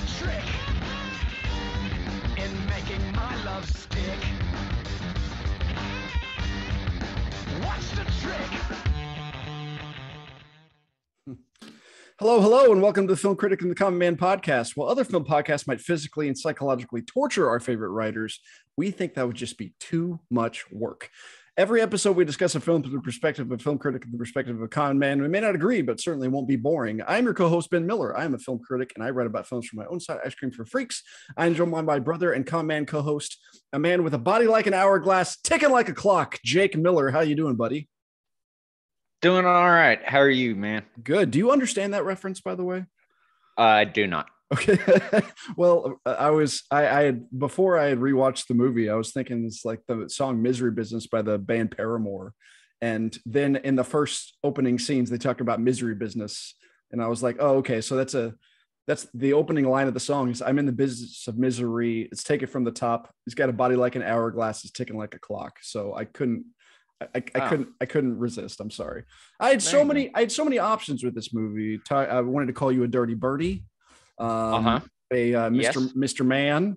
trick in making my love stick? What's the trick? Hello, hello, and welcome to the Film Critic and the Common Man podcast. While other film podcasts might physically and psychologically torture our favorite writers, we think that would just be too much work. Every episode, we discuss a film from the perspective of a film critic and the perspective of a con man. We may not agree, but certainly won't be boring. I'm your co-host, Ben Miller. I am a film critic, and I write about films from my own site, Ice Cream for Freaks. I am joined by my brother and con man co-host, a man with a body like an hourglass, ticking like a clock, Jake Miller. How you doing, buddy? Doing all right. How are you, man? Good. Do you understand that reference, by the way? I do not. Okay. Well, I had before I had rewatched the movie, I was thinking it's like the song Misery Business by the band Paramore. And then in the first opening scenes, they talk about misery business. And I was like, oh, okay. So that's the opening line of the song is I'm in the business of misery. It's taken from the top. He's got a body like an hourglass, is ticking like a clock. So I couldn't resist. I'm sorry. I had so many options with this movie. I wanted to call you a dirty birdie. Mr. Man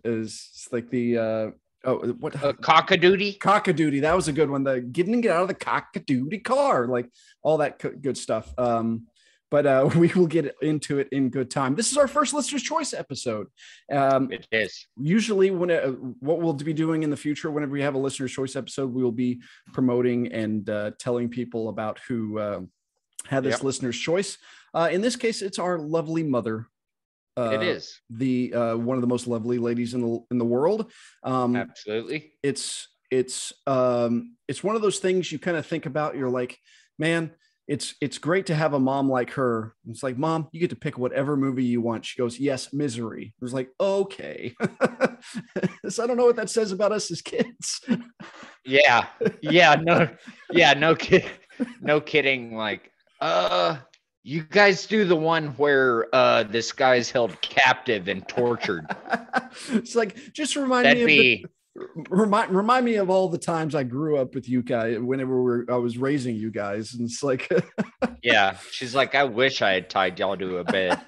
is like the cockadoodie. That was a good one. The getting out of the cockadoodie car, like all that good stuff. But we will get into it in good time. This is our first listener's choice episode. It is. Usually what we'll be doing in the future, whenever we have a listener's choice episode, we will be promoting and telling people about who had this listener's choice. In this case, it's our lovely mother. It is the one of the most lovely ladies in the world. Absolutely. It's one of those things you kind of think about. You're like, man, it's great to have a mom like her. It's like, Mom, you get to pick whatever movie you want. She goes, yes, Misery. I was like, okay. So I don't know what that says about us as kids. No kidding. Like, you guys do the one where this guy's held captive and tortured. It's like, just remind me of all the times I grew up with you guys whenever I was raising you guys. And it's like, yeah, she's like, I wish I had tied y'all to a bed.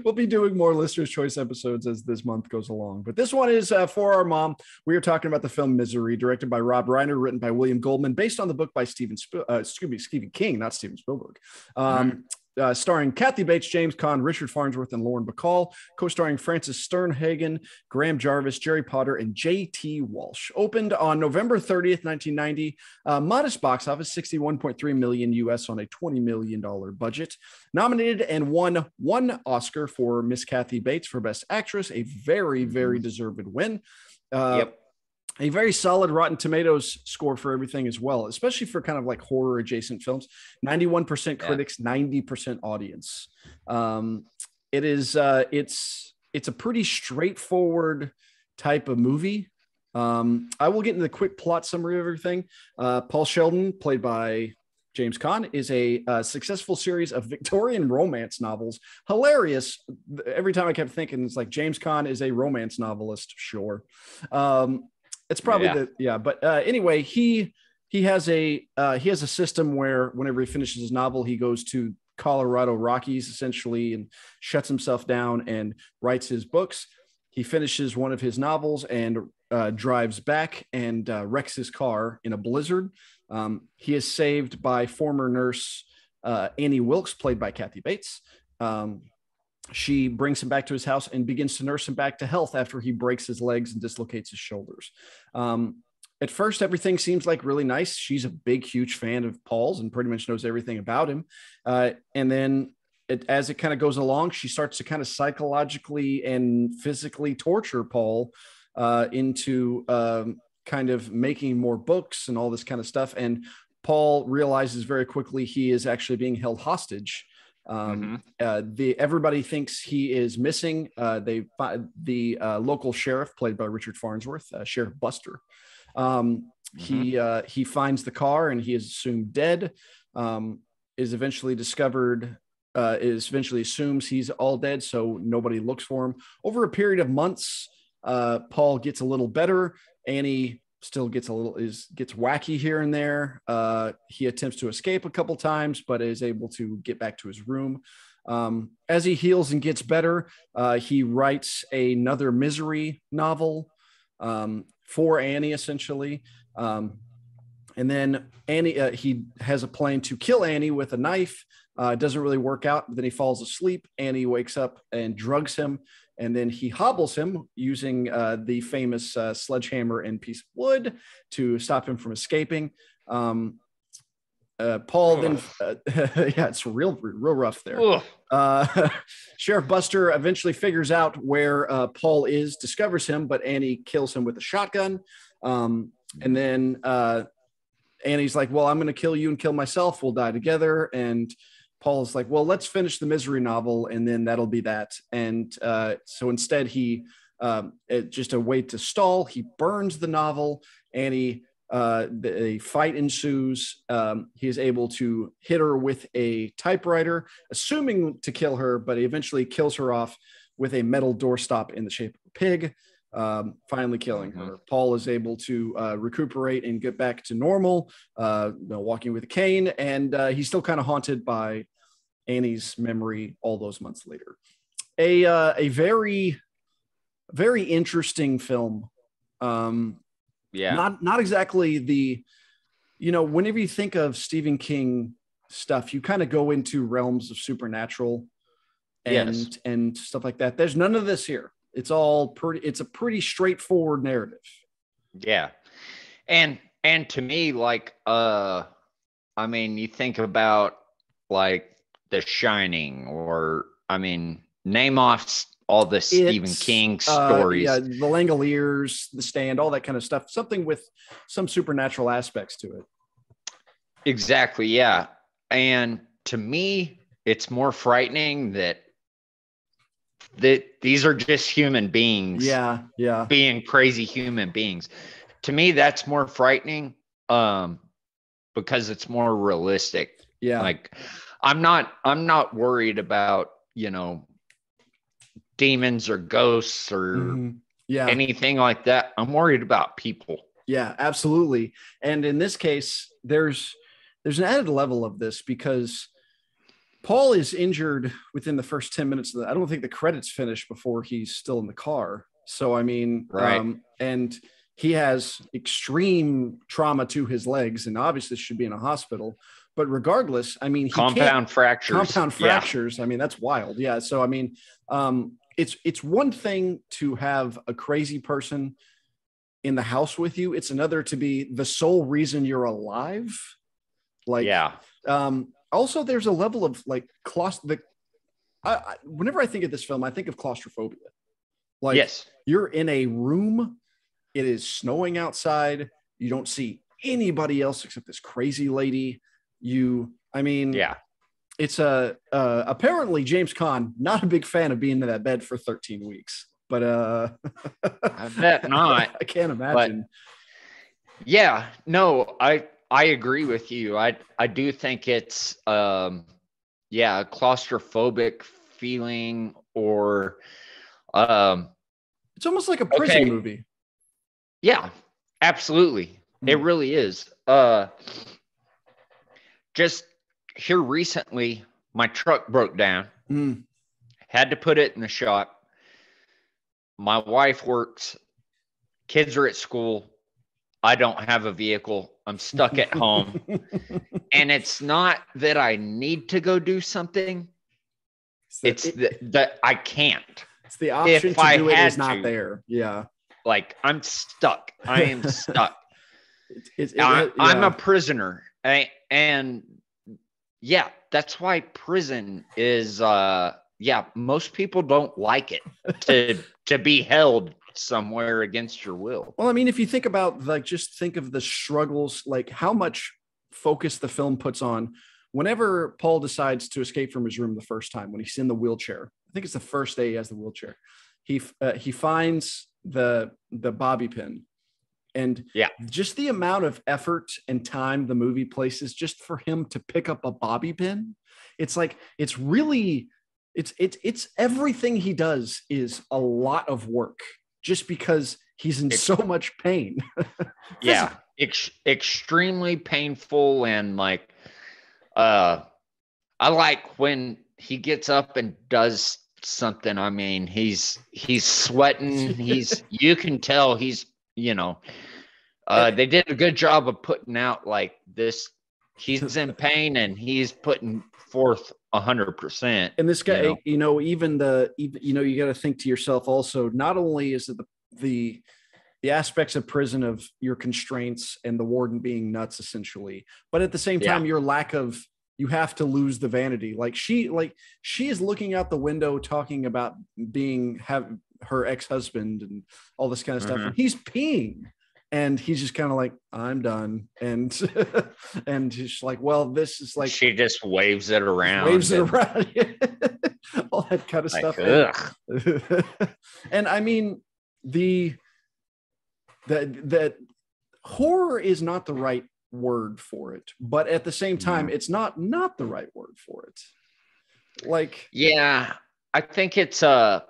We'll be doing more listener's choice episodes as this month goes along, but this one is for our mom. We are talking about the film Misery, directed by Rob Reiner, written by William Goldman, based on the book by Stephen King, not Steven Spielberg. Starring Kathy Bates, James Caan, Richard Farnsworth, and Lauren Bacall, co-starring Francis Sternhagen, Graham Jarvis, Jerry Potter, and J.T. Walsh. Opened on November 30th, 1990. Modest box office, $61.3 million US on a $20 million budget. Nominated and won one Oscar for Miss Kathy Bates for Best Actress, a very, very deserved win. A very solid Rotten Tomatoes score for everything as well, especially for kind of like horror adjacent films. 91% critics, 90% audience. It's a pretty straightforward type of movie. I will get into the quick plot summary of everything. Paul Sheldon, played by James Caan, is a successful series of Victorian romance novels. Hilarious. Every time I kept thinking, it's like James Caan is a romance novelist. Sure. It's probably but anyway, he has a system where whenever he finishes his novel, he goes to Colorado Rockies essentially and shuts himself down and writes his books. He finishes one of his novels and drives back and wrecks his car in a blizzard. He is saved by former nurse Annie Wilkes, played by Kathy Bates. She brings him back to his house and begins to nurse him back to health after he breaks his legs and dislocates his shoulders. At first, everything seems like really nice. She's a big, huge fan of Paul's and pretty much knows everything about him. And then as it kind of goes along, she starts to kind of psychologically and physically torture Paul into kind of making more books and all this kind of stuff. And Paul realizes very quickly he is actually being held hostage. Everybody thinks he is missing. The local sheriff, played by Richard Farnsworth, Sheriff Buster, he finds the car and he is assumed dead. Is eventually assumes he's all dead, so nobody looks for him. Over a period of months, Paul gets a little better. Annie still gets gets wacky here and there. He attempts to escape a couple times, but is able to get back to his room. As he heals and gets better, he writes another Misery novel for Annie, essentially. And then Annie, he has a plan to kill Annie with a knife. It doesn't really work out. Then he falls asleep. Annie wakes up and drugs him. And then he hobbles him using the famous sledgehammer and piece of wood to stop him from escaping. Paul then, yeah, it's real rough there. Sheriff Buster eventually figures out where Paul is, discovers him, but Annie kills him with a shotgun. And then Annie's like, well, I'm going to kill you and kill myself. We'll die together. And Paul's like, well, let's finish the Misery novel, and then that'll be that. And so instead, just a way to stall, he burns the novel. Annie, a fight ensues. He is able to hit her with a typewriter, assuming to kill her, but he eventually kills her off with a metal doorstop in the shape of a pig. Finally killing her. Paul is able to recuperate and get back to normal, walking with a cane, and he's still kind of haunted by Annie's memory all those months later. A very, very interesting film. Not exactly the, whenever you think of Stephen King stuff, you kind of go into realms of supernatural and stuff like that. There's none of this here. It's a pretty straightforward narrative. Yeah. And to me, like, you think about like The Shining, or, name off all the Stephen King stories. The Langoliers, The Stand, all that kind of stuff. Something with some supernatural aspects to it. Exactly. Yeah. And to me, it's more frightening that these are just human beings being crazy human beings. To me, that's more frightening because it's more realistic. Like I'm not worried about demons or ghosts or anything like that. I'm worried about people. Absolutely. And in this case, there's an added level of this because Paul is injured within the first 10 minutes I don't think the credits finish before he's still in the car. So, and he has extreme trauma to his legs and obviously should be in a hospital, but regardless, compound fractures. That's wild. Yeah. So, it's one thing to have a crazy person in the house with you. It's another to be the sole reason you're alive. Also, there's a level of like whenever I think of this film, I think of claustrophobia. You're in a room, it is snowing outside, you don't see anybody else except this crazy lady. It's apparently James Caan, not a big fan of being in that bed for 13 weeks, but I bet not. I can't imagine. I agree with you. I do think it's a claustrophobic feeling, or it's almost like a prison movie. Yeah, absolutely. It really is. Just here recently, my truck broke down. Had to put it in the shop. My wife works, kids are at school. I don't have a vehicle. I'm stuck at home. And it's not that I need to go do something. It's that I can't. It's the option to do it is not there. Yeah. Like I'm stuck. I am stuck. I'm a prisoner. And that's why prison is, most people don't like it to be held somewhere against your will. Well, if you think about just think of the struggles, like how much focus the film puts on whenever Paul decides to escape from his room the first time, when he's in the wheelchair. I think it's the first day he has the wheelchair. He finds the bobby pin, and just the amount of effort and time the movie places just for him to pick up a bobby pin. It's like, it's really, it's everything he does is a lot of work, just because he's in so much pain. Extremely painful. And I like when he gets up and does something. I mean, he's sweating. You can tell he's, they did a good job of putting out like this. He's in pain and he's putting forth 100%. And this guy, you got to think to yourself also, not only is it the aspects of prison of your constraints and the warden being nuts essentially, but at the same time, your lack of, you have to lose the vanity. Like she is looking out the window talking about have her ex-husband and all this kind of stuff. And he's peeing. And he's just kind of like, I'm done. And and she's like, well, this is like, she just waves it around. All that kind of stuff. And I mean, that horror is not the right word for it, but at the same time, it's not the right word for it. Like, yeah, I think it's I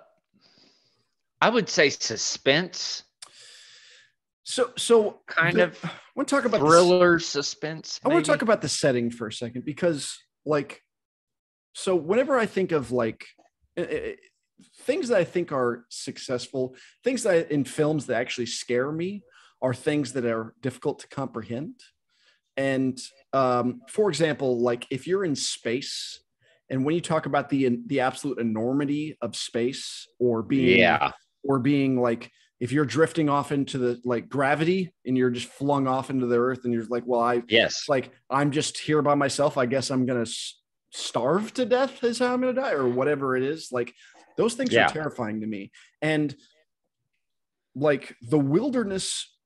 would say suspense. So kind of. I want to talk about thriller suspense. I want to talk about the setting for a second, because so whenever I think of things that I think are successful, things that in films that actually scare me are things that are difficult to comprehend. And for example, like if you're in space, and when you talk about the absolute enormity of space, or being like, if you're drifting off into the gravity and you're just flung off into the earth and you're like, well, I'm just here by myself. I guess I'm going to starve to death is how I'm going to die, or whatever it is. Like those things are terrifying to me. And like the wilderness,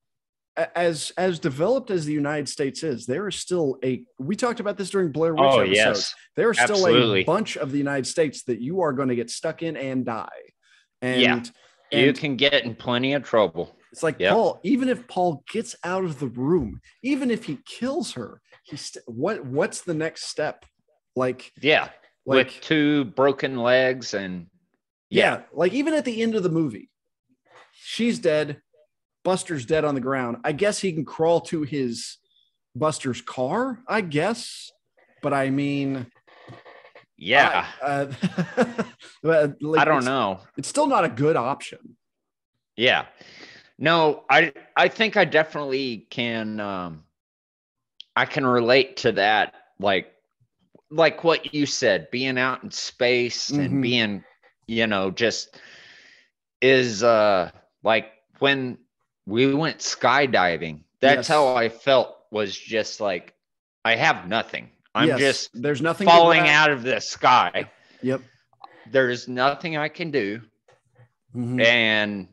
as developed as the United States is, there is still we talked about this during Blair Witch episodes. Yes. There is still a bunch of the United States that you are going to get stuck in and die. And you can get in plenty of trouble. It's like Paul, even if Paul gets out of the room, even if he kills her, what's the next step? Like, with 2 broken legs and like even at the end of the movie, she's dead. Buster's dead on the ground. I guess he can crawl to Buster's car, I guess. But I mean, I don't know. It's still not a good option. Yeah. No, I think I definitely can. I can relate to that. Like what you said, being out in space and being, just is like when we went skydiving. That's how I felt, was just like, I have nothing. I'm there's nothing falling out of the sky. Yep. There's nothing I can do. And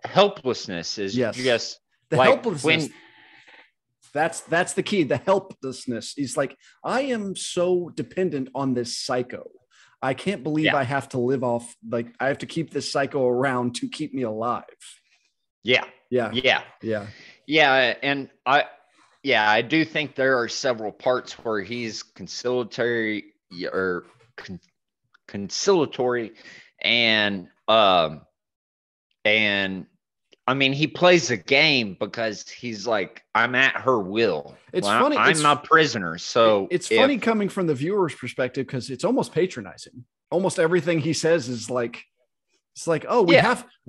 helplessness is just the helplessness. That's the key. The helplessness is like, I am so dependent on this psycho. I can't believe I have to live off, I have to keep this psycho around to keep me alive. Yeah. And I do think there are several parts where he's conciliatory and I mean, he plays a game because he's like, I'm at her will. It's funny. I'm a prisoner. So it's funny coming from the viewer's perspective, because it's almost patronizing. Almost everything he says is like, it's like, oh, we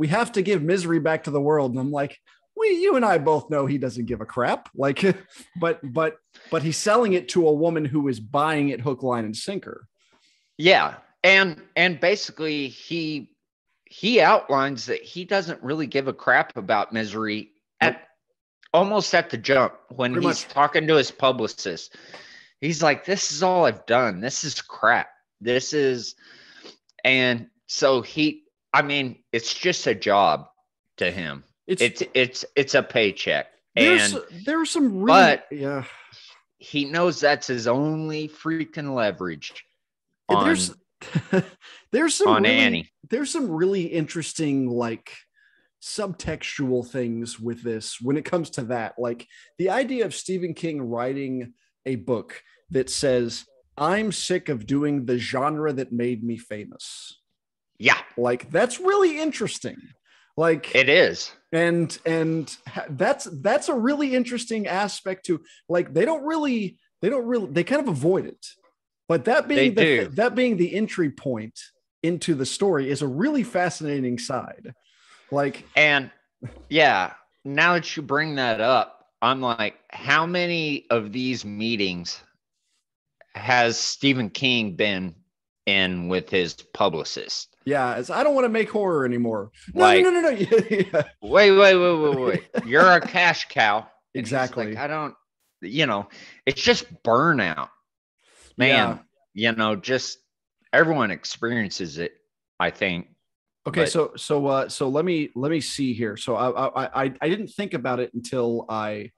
have to give misery back to the world. And I'm like, you and I both know he doesn't give a crap. Like, but he's selling it to a woman who is buying it hook, line, and sinker. Yeah. And basically he outlines that he doesn't really give a crap about misery almost at the jump when he's talking to his publicist. He's like, this is all I've done. This is crap. And so it's just a job to him. It's a paycheck. There's some really, he knows that's his only freaking leverage. There's some Annie. There's some really interesting subtextual things with this when it comes to that. Like the idea of Stephen King writing a book that says, I'm sick of doing the genre that made me famous. Yeah. Like that's really interesting. Like it is. And that's a really interesting aspect to, like, they kind of avoid it. But that They being do. that being the entry point into the story is a really fascinating side. Like, And yeah, now that you bring that up, I'm like, how many of these meetings has Stephen King been in with his publicist? yeah, it's, I don't want to make horror anymore. No, no, Like, no, no, no. Yeah. wait. You're a cash cow. And he's like, Exactly. I don't, it's just burnout. Yeah. Man, just everyone experiences it, I think. Okay, But so let me see here. So I didn't think about it until I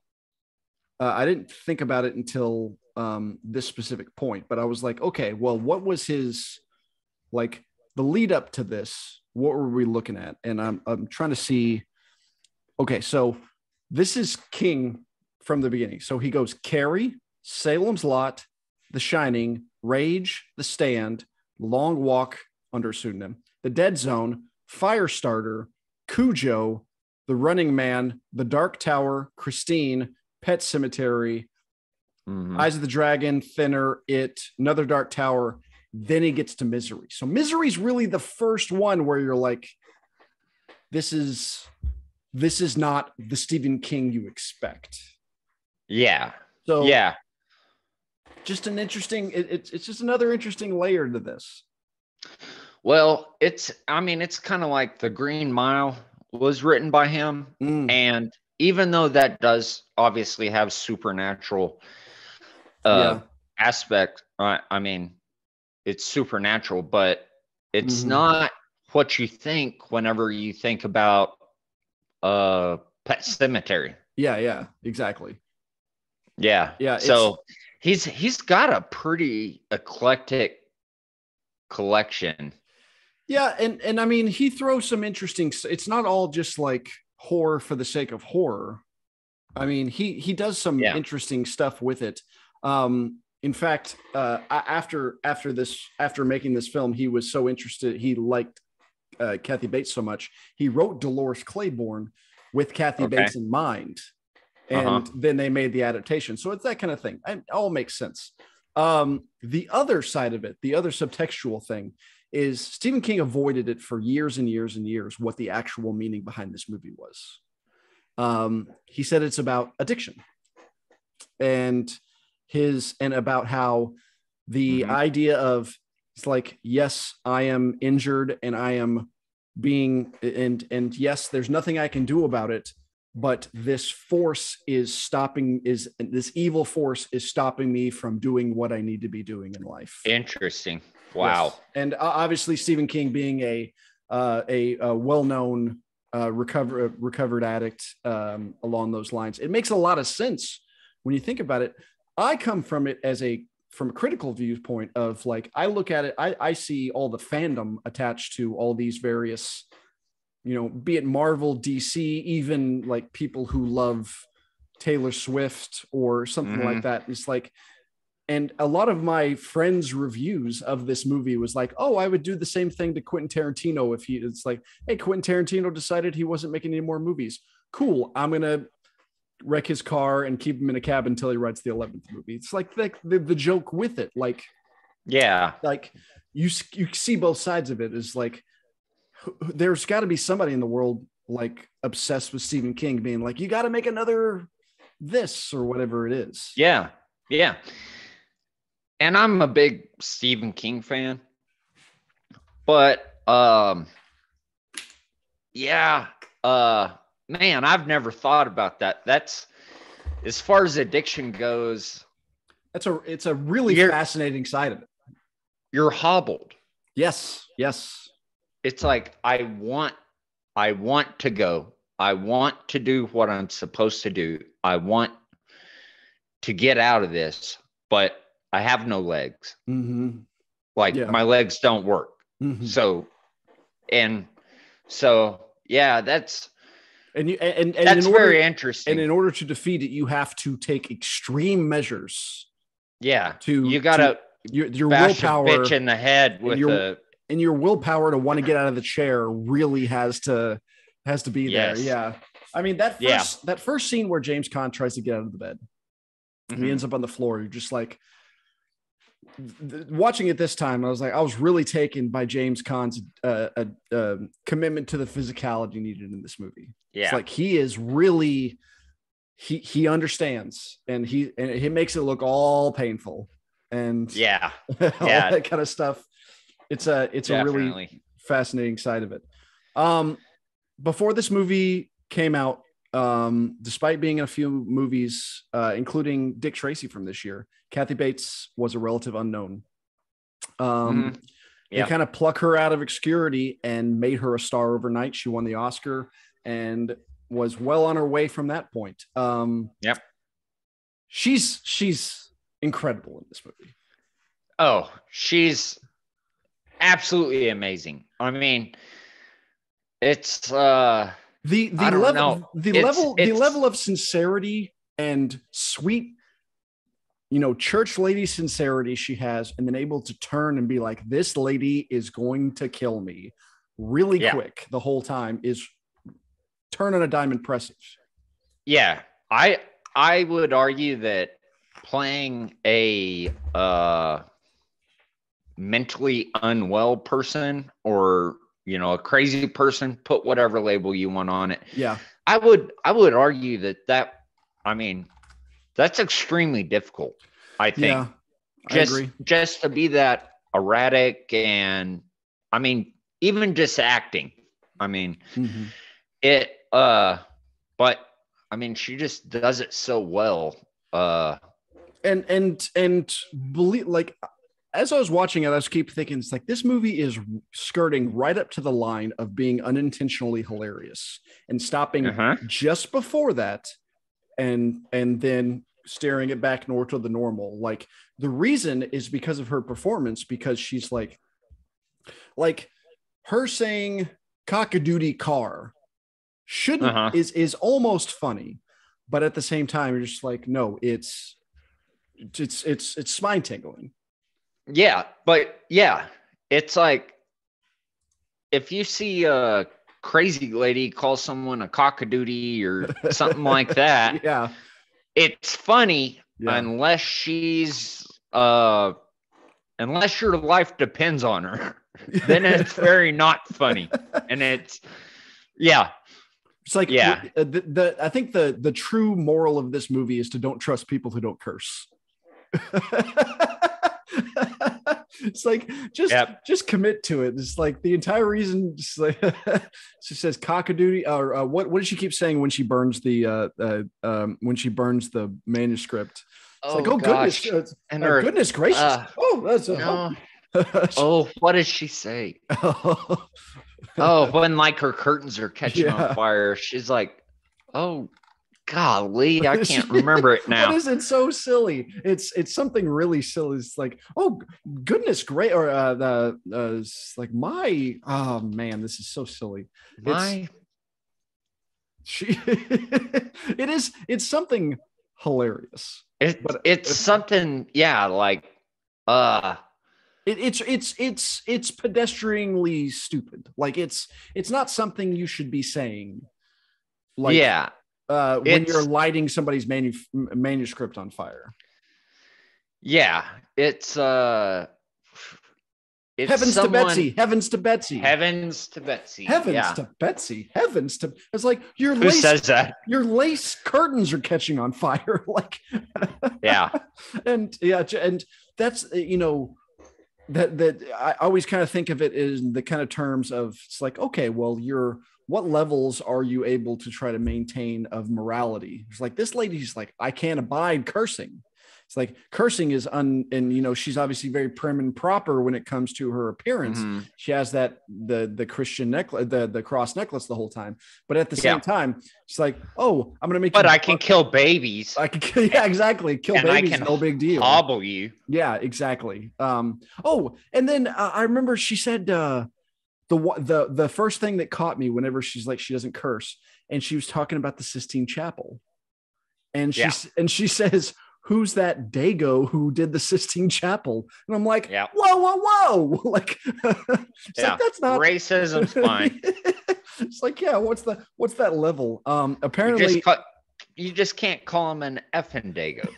didn't think about it until this specific point, but I was like, okay, well, what was his, like, the lead up to this? What were we looking at? And I'm trying to see. Okay, so this is King from the beginning. So he goes Carrie, Salem's Lot, The Shining, Rage, The Stand, Long Walk under pseudonym, The Dead Zone, Firestarter, Cujo, The Running Man, The Dark Tower, Christine, Pet Cemetery, Eyes of the Dragon, Thinner, It, Another Dark Tower. Then he gets to Misery. So Misery's really the first one where you're like, this is not the Stephen King you expect. yeah. So Yeah. just an interesting, it's just another interesting layer to this. Well, it's kind of like The Green Mile was written by him. And even though that does obviously have supernatural aspect, it's supernatural, but it's not what you think whenever you think about Pet Cemetery. Yeah, exactly. Yeah. Yeah. So he's got a pretty eclectic collection. Yeah, and I mean, he throws some interesting. It's not all just like horror for the sake of horror. I mean, he does some interesting stuff with it. In fact, after making this film, he was so interested. He liked Kathy Bates so much. He wrote Dolores Claiborne with Kathy Bates in mind, and then they made the adaptation. So it's that kind of thing. And it all makes sense. The other side of it, the other subtextual thing, is Stephen King avoided it for years and years and years, what the actual meaning behind this movie was. He said it's about addiction and about how the idea of, it's like, yes, I am injured and I am being, and yes, there's nothing I can do about it, but this force this evil force is stopping me from doing what I need to be doing in life. Interesting. Wow. Yes. And obviously Stephen King being a well-known recovered addict along those lines, it makes a lot of sense when you think about it. I come from it from a critical viewpoint of, like, I look at it, I see all the fandom attached to all these various, be it Marvel, DC, even like people who love Taylor Swift or something like that. It's like, and a lot of my friends' reviews of this movie was like, oh, I would do the same thing to Quentin Tarantino if it's like, hey, Quentin Tarantino decided he wasn't making any more movies. Cool. I'm going to wreck his car and keep him in a cab until he writes the 11th movie. It's like the joke with it. Like, yeah, like you see both sides of it. Is like, there's got to be somebody in the world like obsessed with Stephen King being like, you got to make another this or whatever it is. Yeah. And I'm a big Stephen King fan, but man, I've never thought about that. That's, as far as addiction goes, it's a really fascinating side of it. You're hobbled. Yes. It's like, I want to go. I want to do what I'm supposed to do. I want to get out of this, but I have no legs. My legs don't work. So yeah, that's very interesting. And in order to defeat it, you have to take extreme measures. Yeah, you gotta your bash willpower a bitch in the head with and your willpower to want to get out of the chair really has to be there. Yeah, I mean that first scene where James Caan tries to get out of the bed, and he ends up on the floor. You're just like, watching it this time, I was really taken by James Caan's commitment to the physicality needed in this movie. Yeah. It's like he is really he understands, and he makes it look all painful and all that kind of stuff. It's a really fascinating side of it. Before this movie came out, despite being in a few movies, including Dick Tracy from this year, Kathy Bates was a relative unknown. They kind of pluck her out of obscurity and made her a star overnight. She won the Oscar and was well on her way from that point. She's incredible in this movie. Oh, she's absolutely amazing. I mean, it's the level of sincerity and sweet, church lady sincerity she has, and then able to turn and be like, this lady is going to kill me really quick the whole time, is turn on a dime impressive. Yeah. I would argue that playing a mentally unwell person, or a crazy person, put whatever label you want on it. Yeah. I would argue that that's extremely difficult. I think. Yeah, I agree. Just to be that erratic, and I mean, even just acting. I mean, it. But I mean, she just does it so well. And believe, like, as I was watching it, I was keep thinking, it's like, this movie is skirting right up to the line of being unintentionally hilarious and stopping just before that, and then steering it back more to the normal. Like, the reason is because of her performance, because she's like her saying "cock-a-doodie car" shouldn't is almost funny, but at the same time, you're just like, no, it's spine tingling. Yeah, but it's like, if you see a crazy lady call someone a cock-a-doodie or something like that, it's funny unless she's unless your life depends on her. Then it's very not funny, and it's like I think the true moral of this movie is to don't trust people who don't curse. It's like, just commit to it. It's like the entire reason. Just like she says cock-a-doodie, or what does she keep saying when she burns the manuscript? It's like, oh gosh. Goodness, and goodness gracious. That's what does she say? When like her curtains are catching on fire, she's like, oh golly, I can't remember it now. What is it? So silly. It's something really silly. It's like, oh goodness, great. Or it's like, oh man, this is so silly. It's something hilarious. It's something, like it's pedestrianly stupid. Like, it's not something you should be saying. Like, when you're lighting somebody's manuscript on fire. Yeah, it's heavens to Betsy. Heavens to Betsy. Heavens to Betsy. Heavens to Betsy. Heavens to. It's like Who says that? Your lace curtains are catching on fire. Like, and that's that I always kind of think of it in the kind of terms of, it's like, okay, well, what levels are you able to try to maintain of morality? It's like, this lady's like, I can't abide cursing. It's like, cursing is and she's obviously very prim and proper when it comes to her appearance. She has that the Christian necklace, the cross necklace the whole time. But at the same time, it's like, oh, I'm gonna make. But I can kill babies. I can kill. Yeah, exactly. Kill babies. No big deal. Hobble you. Yeah, exactly. And then I remember she said the first thing that caught me whenever she's like, she doesn't curse, and she was talking about the Sistine Chapel, and she says, who's that Dago who did the Sistine Chapel? And I'm like, whoa. Like, it's like, that's not racism's fine. It's like, what's that level? Apparently you just can't call him an effing Dago.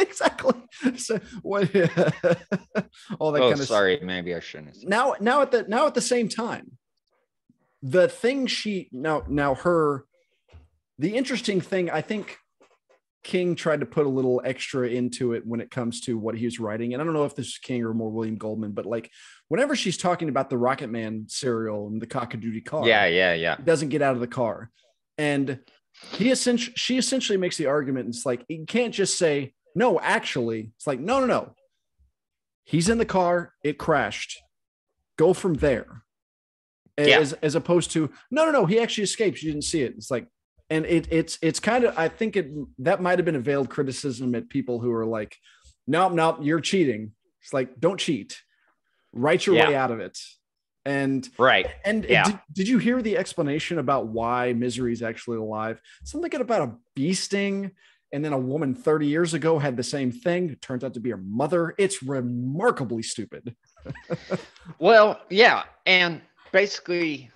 Exactly. what all that kind of sorry, maybe I shouldn't have said. Now at the same time, the thing the interesting thing, I think King tried to put a little extra into it when it comes to what he was writing. And I don't know if this is King or more William Goldman, but like whenever she's talking about the Rocket Man cereal and the cockadoodie car, yeah, he doesn't get out of the car. And she essentially makes the argument. It's like, you can't just say, no, actually. It's like, no. He's in the car. It crashed. Go from there. As opposed to, no. He actually escaped. You didn't see it. It's like, and it's kind of, I think that might've been a veiled criticism at people who are like, no, you're cheating. It's like, don't cheat. Write your way out of it. And right. And did you hear the explanation about why Misery is actually alive? Something about a bee sting, and then a woman 30 years ago had the same thing. It turns out to be her mother. It's remarkably stupid. Well, yeah. And basically,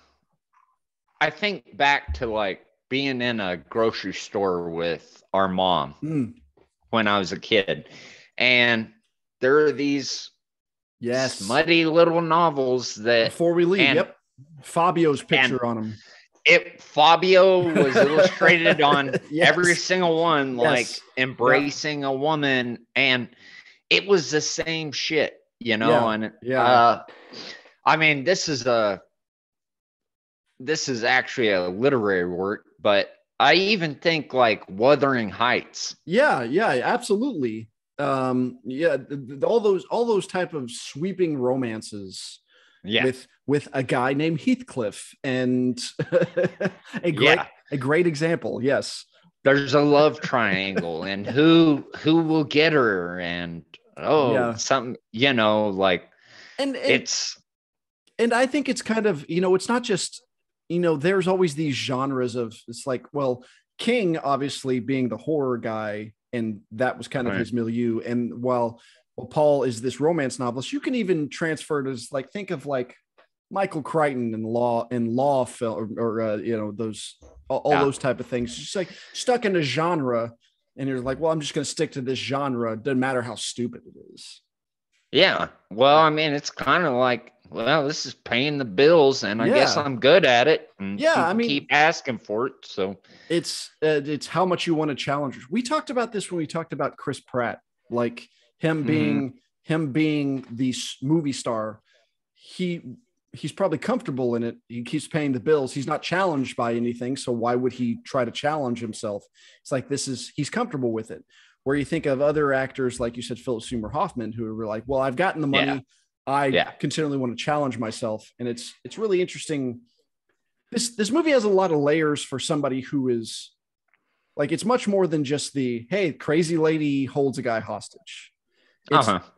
I think back to like being in a grocery store with our mom when I was a kid. And there are these smutty little novels that before we leave, Fabio's picture on them. Fabio was illustrated on every single one, like embracing a woman, and it was the same shit, and I mean, this is actually a literary work, but I even think like Wuthering Heights. Yeah, absolutely. All those type of sweeping romances with a guy named Heathcliff, and a great example. Yes, there's a love triangle, and who will get her, and something, like, and I think it's kind of, it's not just, there's always these genres of, it's like, well, King obviously being the horror guy, and that was kind of his milieu. And while Paul is this romance novelist, you can even transfer it as like, think of like Michael Crichton and law film, or those those type of things. Just like stuck in a genre, and you're like, well, I'm just going to stick to this genre. Doesn't matter how stupid it is. Yeah. Well, I mean, it's kind of like, well, this is paying the bills, and I guess I'm good at it. And keep asking for it. So it's how much you want to challenge. We talked about this when we talked about Chris Pratt, like him being the movie star. He's probably comfortable in it. He keeps paying the bills. He's not challenged by anything. So why would he try to challenge himself? It's like, he's comfortable with it. Where you think of other actors, like you said, Philip Seymour Hoffman, who were like, well, I've gotten the money. Yeah. I continually want to challenge myself. And it's really interesting. This movie has a lot of layers for somebody who is like, it's much more than just hey, crazy lady holds a guy hostage.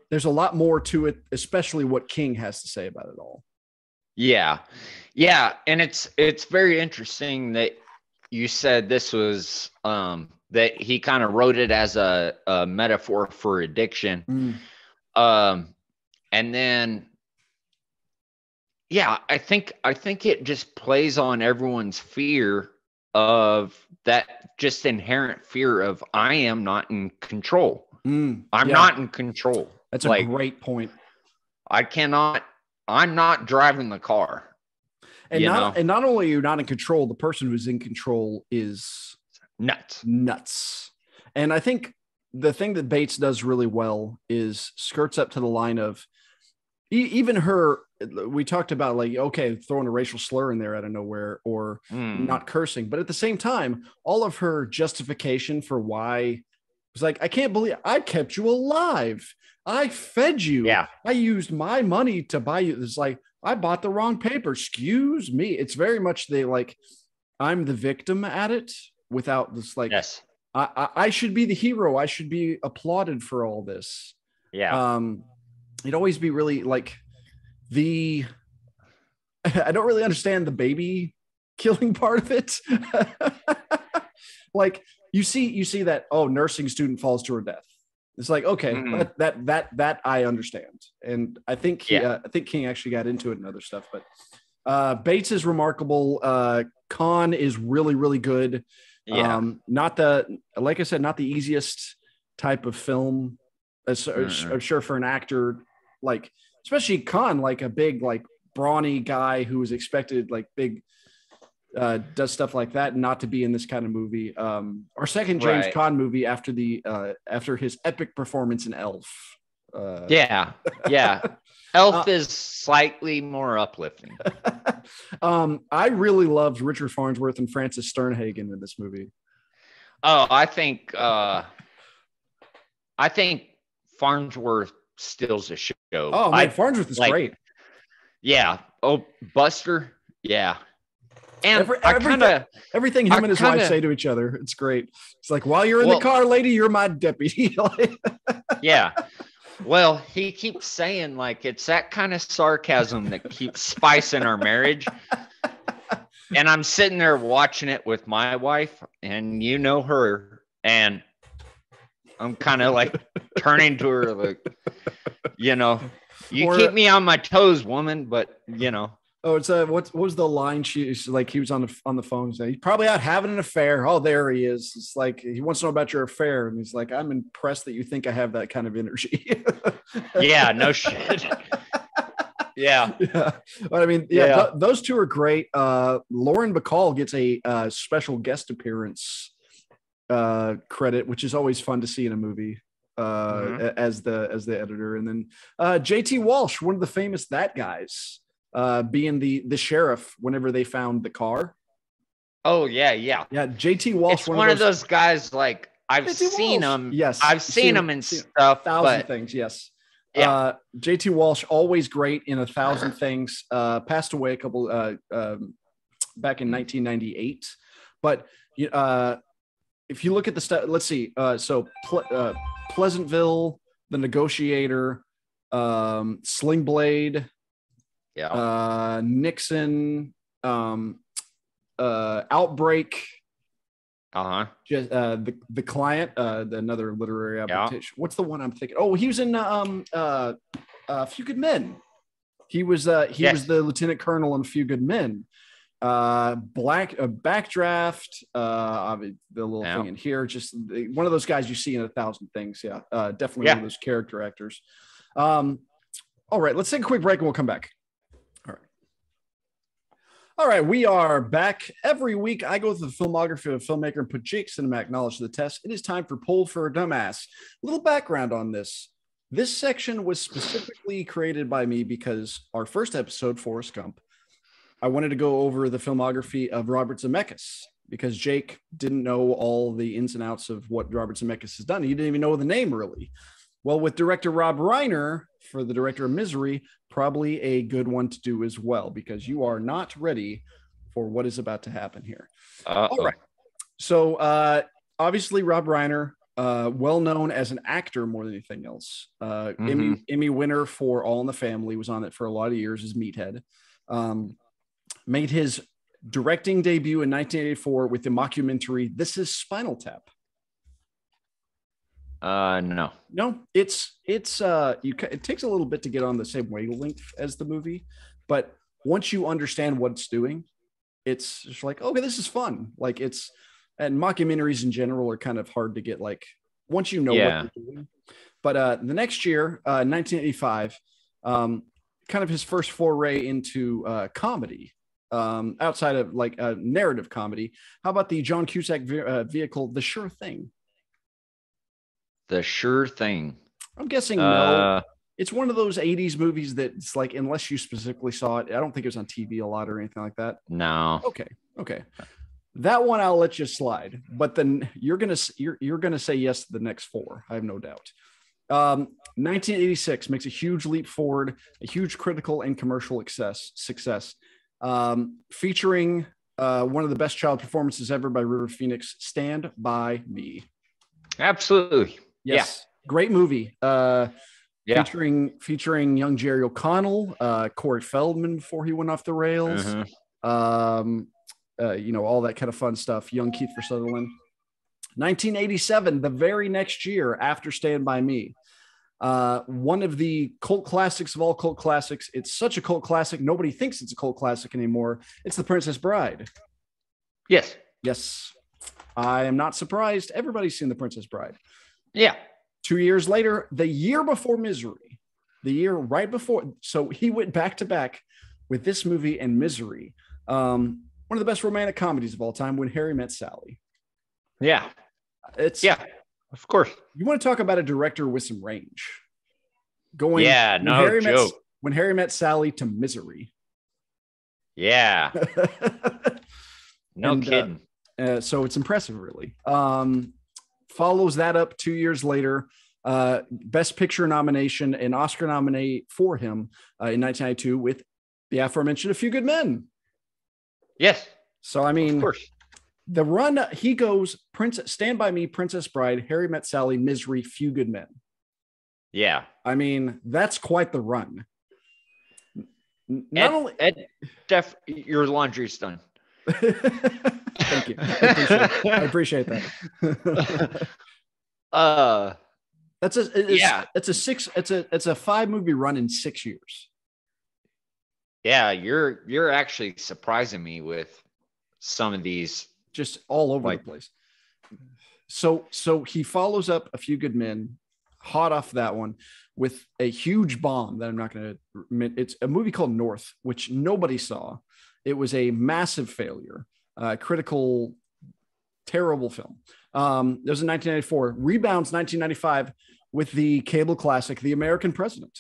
There's a lot more to it, especially what King has to say about it all. Yeah. And it's very interesting that you said this was, that he kind of wrote it as a metaphor for addiction. And then, I think it just plays on everyone's fear of that, just inherent fear of, I am not in control. I'm not in control. That's a great point. I'm not driving the car. And not only are you not in control, the person who's in control is nuts. And I think the thing that Bates does really well is skirts up to the line of even her. We talked about like, okay, throwing a racial slur in there out of nowhere, or not cursing, but at the same time, all of her justification for why was like, I can't believe I kept you alive. I fed you. Yeah. I used my money to buy you. It's like, I bought the wrong paper. Excuse me. It's very much I'm the victim at it, without this, like, yes, I should be the hero. I should be applauded for all this. Yeah. It'd always be really like I don't really understand the baby killing part of it. Like you see that, nursing student falls to her death. It's like, okay, that I understand. And I think King actually got into it and other stuff, but Bates is remarkable. Caan is really, really good. Yeah. Like I said, not the easiest type of film I'm sure for an actor, like, especially Caan, like a big, like brawny guy who was expected like big, does stuff like that, not to be in this kind of movie. Our second James Caan movie after his epic performance in Elf. Yeah. Elf is slightly more uplifting. I really loved Richard Farnsworth and Frances Sternhagen in this movie. Oh, I think Farnsworth steals the show. Oh man, Farnsworth is great. Yeah. Oh, Buster. Yeah. And everything him and his wife say to each other, it's great. It's like, while you're in the car, lady, you're my deputy. Yeah. Well, he keeps saying, like, it's that kind of sarcasm that keeps spicing our marriage. And I'm sitting there watching it with my wife, and you know her, and I'm kind of like turning to her, like, you keep me on my toes, woman, but Oh, it's what was the line? She's like, he was on the phone saying, he's probably out having an affair. Oh, there he is. It's like, he wants to know about your affair. And he's like, I'm impressed that you think I have that kind of energy. Yeah, no shit. Yeah. But I mean, those two are great. Lauren Bacall gets a special guest appearance credit, which is always fun to see in a movie as the editor. And then JT Walsh, one of the famous That Guys. Being the sheriff whenever they found the car. Oh yeah. JT Walsh, it's one of those guys. Like, I've seen him. Yes, I've seen him in stuff. Thousand Things. Yes. Yeah. JT Walsh, always great in 1,000 Things. Passed away a couple back in 1998. But if you look at the stuff, let's see. Pleasantville, The Negotiator, Sling Blade. Yeah. Nixon, Outbreak. The Client, another literary adaptation. What's the one I'm thinking? Oh, he was in A Few Good Men. He was the lieutenant colonel in A Few Good Men. Backdraft, the little thing in here, just one of those guys you see in 1,000 Things. Definitely one of those character actors. All right, let's take a quick break and we'll come back. All right, we are back. Every week, I go through the filmography of a filmmaker and put Jake's cinematic knowledge to the test. It is time for Poll for a Dumbass. A little background on this. This section was specifically created by me because our first episode, Forrest Gump, I wanted to go over the filmography of Robert Zemeckis because Jake didn't know all the ins and outs of what Robert Zemeckis has done. He didn't even know the name, really. Well, with director Rob Reiner, for the director of Misery, probably a good one to do as well, because you are not ready for what is about to happen here. All right. So obviously Rob Reiner, well known as an actor more than anything else. Emmy winner for All in the Family, was on it for a lot of years as Meathead. Made his directing debut in 1984 with the mockumentary This Is Spinal Tap. No, it takes a little bit to get on the same wavelength as the movie, but once you understand what it's doing, it's just like, okay, this is fun. Like, and mockumentaries in general are kind of hard to get, like, once you know what they're doing. But the next year, 1985, kind of his first foray into comedy, outside of like narrative comedy. How about the John Cusack vehicle, The Sure Thing? The Sure Thing. I'm guessing no. It's one of those 80s movies that's like, unless you specifically saw it, I don't think it was on TV a lot or anything like that. No. Okay. That one I'll let you slide, but then you're gonna say yes to the next four. I have no doubt. 1986 makes a huge leap forward, a huge critical and commercial success, featuring one of the best child performances ever by River Phoenix, Stand By Me. Absolutely. Yes. Yeah. Great movie. Featuring young Jerry O'Connell, Corey Feldman before he went off the rails. All that kind of fun stuff. Young Kiefer Sutherland. 1987, the very next year after Stand By Me. One of the cult classics of all cult classics. It's such a cult classic, nobody thinks it's a cult classic anymore. It's The Princess Bride. Yes. I am not surprised. Everybody's seen The Princess Bride. Yeah. 2 years later, the year before Misery, the year right before. So he went back to back with this movie and Misery. One of the best romantic comedies of all time, When Harry Met Sally. Yeah. Yeah, of course. You want to talk about a director with some range. Going When Harry Met Sally to Misery. Yeah. No kidding. So it's impressive, really. Follows that up 2 years later. Best Picture nomination and Oscar nominee for him in 1992 with the aforementioned A Few Good Men. Yes. So, I mean, of course. The run, he goes Stand By Me, Princess Bride, Harry Met Sally, Misery, Few Good Men. Yeah. I mean, that's quite the run. Your laundry's done. Thank you. I appreciate that. It's a 5-movie run in 6 years. Yeah, you're actually surprising me with some of these, just all over the place. So he follows up A Few Good Men, hot off that one, with a huge bomb that I'm not going to admit. It's a movie called North, which nobody saw. It was a massive failure, critical, terrible film. It was in 1994. Rebounds 1995 with the cable classic, The American President.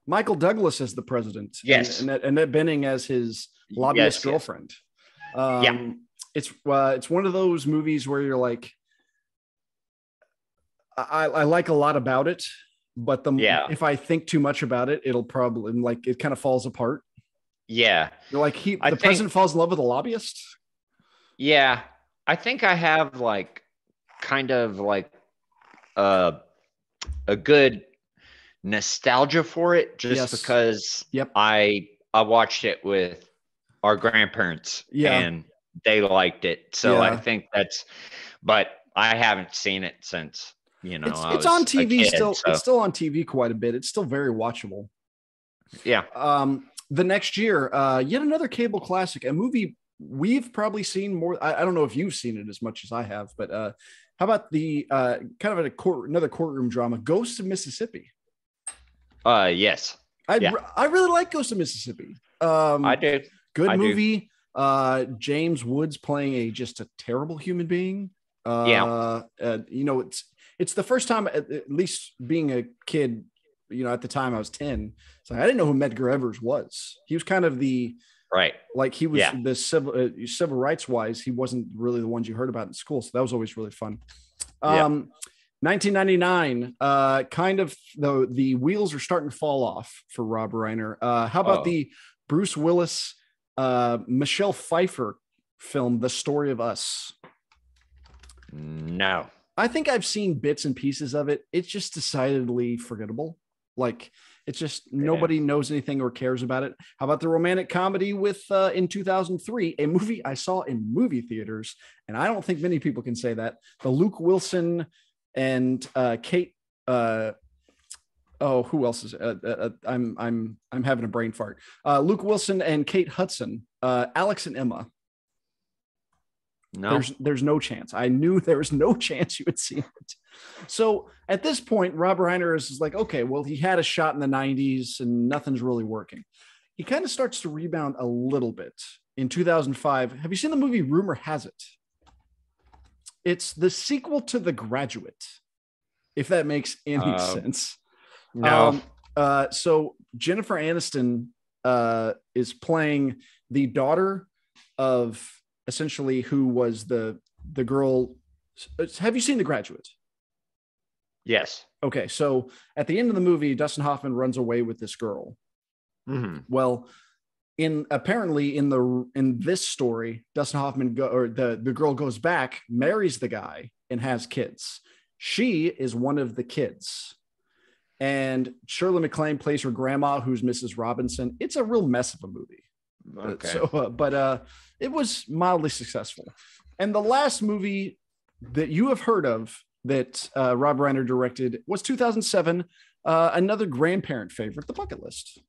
Michael Douglas as the president. Yes. And Annette Bening as his lobbyist girlfriend. It's one of those movies where you're like, I like a lot about it, but if I think too much about it, it'll probably it kind of falls apart. Yeah. You're like the president falls in love with a lobbyist. Yeah. I think I have kind of a good nostalgia for it just because I watched it with our grandparents and they liked it. So I think but I haven't seen it since, it's on TV still. So. It's still on TV quite a bit. It's still very watchable. Yeah. The next year, yet another cable classic, a movie we've probably seen more. I don't know if you've seen it as much as I have, but how about the kind of another courtroom drama, Ghosts of Mississippi? Yes. I really like Ghosts of Mississippi. I do. Good movie. James Woods playing just a terrible human being. It's the first time, at least being a kid, at the time I was 10. So I didn't know who Medgar Evers was. He was kind of the he was the civil rights wise. He wasn't really the ones you heard about in school. So that was always really fun. 1999, kind of the wheels are starting to fall off for Rob Reiner. How about the Bruce Willis, Michelle Pfeiffer film, The Story of Us? No. I think I've seen bits and pieces of it. It's just decidedly forgettable. It's just nobody knows anything or cares about it. How about the romantic comedy with in 2003, a movie I saw in movie theaters, and I don't think many people can say that. The Luke Wilson and Kate. Who else is? I'm having a brain fart. Luke Wilson and Kate Hudson. Alex and Emma. No, there's no chance. I knew there was no chance you would see it. So at this point, Rob Reiner is like, okay, well, he had a shot in the 90s and nothing's really working. He kind of starts to rebound a little bit in 2005. Have you seen the movie Rumor Has It? It's the sequel to The Graduate, if that makes any sense. No. So Jennifer Aniston is playing the daughter of essentially who was the girl. Have you seen The Graduate? Yes. Okay. So at the end of the movie, Dustin Hoffman runs away with this girl. Mm-hmm. Well, in this story, Dustin Hoffman the girl goes back, marries the guy, and has kids. She is one of the kids. And Shirley MacLaine plays her grandma, who's Mrs. Robinson. It's a real mess of a movie. Okay. But it was mildly successful. And the last movie that you have heard of that Rob Reiner directed was 2007, another grandparent favorite, The Bucket List.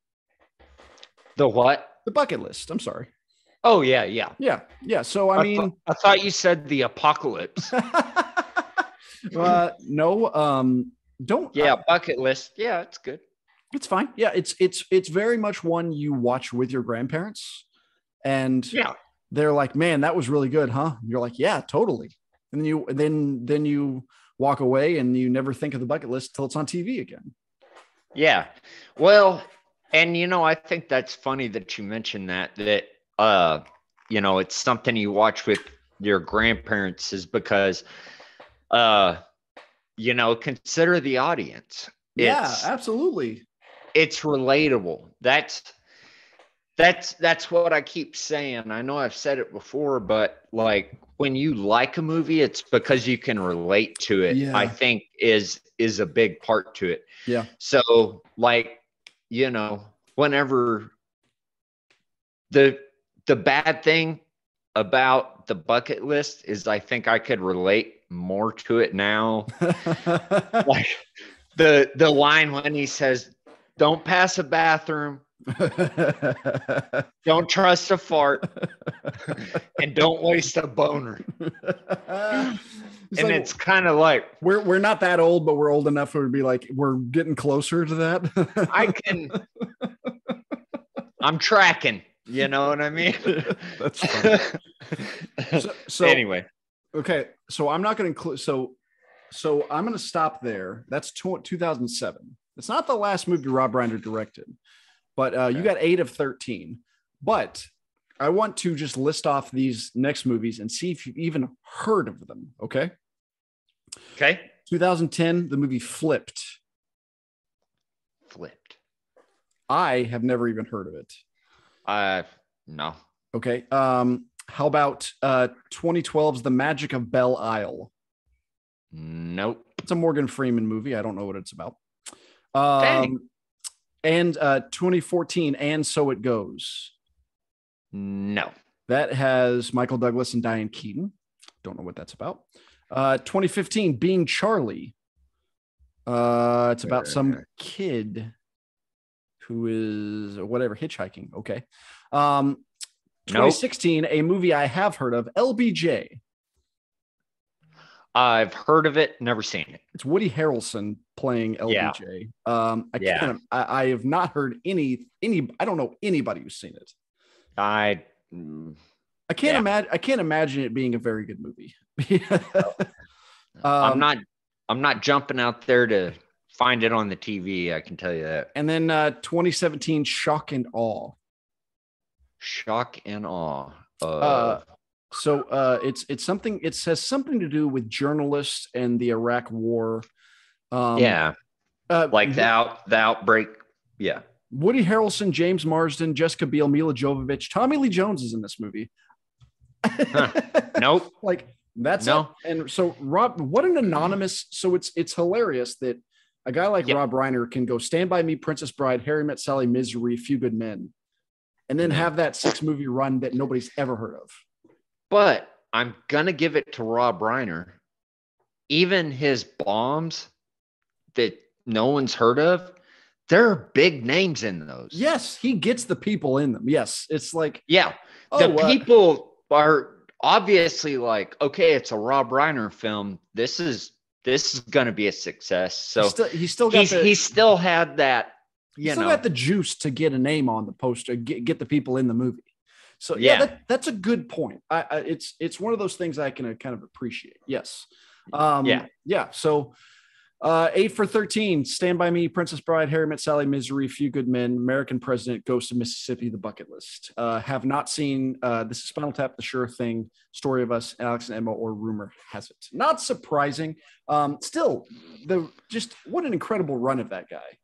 The what? The Bucket List. I'm sorry. Oh, yeah. Yeah. So, I mean... I thought you said The Apocalypse. No, don't. Yeah, bucket list. Yeah, it's good. It's fine. Yeah, it's very much one you watch with your grandparents, and Yeah. they're like, "Man, that was really good, huh?" You're like, "Yeah, totally." And then you walk away, and you never think of the bucket list till it's on TV again. Yeah. Well, and I think that's funny that you mentioned that it's something you watch with your grandparents is because consider the audience. Yeah, absolutely. It's relatable. That's what I keep saying. I know I've said it before, but like when you like a movie, it's because you can relate to it. Yeah. I think is a big part to it. Yeah. So like, whenever the bad thing about the bucket list is I think I could relate more to it now. Like the line when he says, "Don't pass a bathroom, don't trust a fart, and don't waste a boner." And it's kind of like we're not that old, but we're old enough to be like we're getting closer to that. I'm tracking. You know what I mean? That's funny. So anyway, okay. So I'm not going to include. So I'm going to stop there. That's 2007. It's not the last movie Rob Reiner directed, but you got 8 of 13. But I want to just list off these next movies and see if you've even heard of them. Okay. Okay. 2010, the movie Flipped. I have never even heard of it. No. Okay. How about 2012's The Magic of Belle Isle? Nope. It's a Morgan Freeman movie. I don't know what it's about. And 2014, And So It Goes. No. That has Michael Douglas and Diane Keaton. Don't know what that's about. 2015, Being Charlie. It's about some kid who is whatever hitchhiking. Okay. 2016, nope. A movie I have heard of, LBJ. I've heard of it, never seen it. It's Woody Harrelson playing LBJ. Yeah. I have not heard any. I don't know anybody who's seen it. I can't imagine it being a very good movie. I'm not jumping out there to find it on the TV. I can tell you that. And then 2017, Shock and Awe. Shock and Awe. It's something. It has something to do with journalists and the Iraq War. Like the outbreak. Yeah. Woody Harrelson, James Marsden, Jessica Biel, Mila Jovovich, Tommy Lee Jones is in this movie. Nope. Like that's no. And so Rob, what an anonymous. So it's hilarious that a guy like Rob Reiner can go Stand By Me, Princess Bride, Harry Met Sally, Misery, Few Good Men, and then have that 6-movie run that nobody's ever heard of. But I'm gonna give it to Rob Reiner. Even his bombs that no one's heard of, there are big names in those. Yes, he gets the people in them. Yes, it's like people are obviously like, okay, it's a Rob Reiner film. This is going to be a success. So he still had that. You still got the juice to get a name on the poster, get the people in the movie. So that's a good point. It's one of those things I can kind of appreciate. Yes. So 8 for 13, Stand By Me, Princess Bride, Harry Met Sally, Misery, Few Good Men, American President, Ghost of Mississippi, The Bucket List. Have not seen This is Spinal Tap, The Sure Thing, Story of Us, Alex and Emma, or Rumor Has It. Not surprising. Still, what an incredible run of that guy.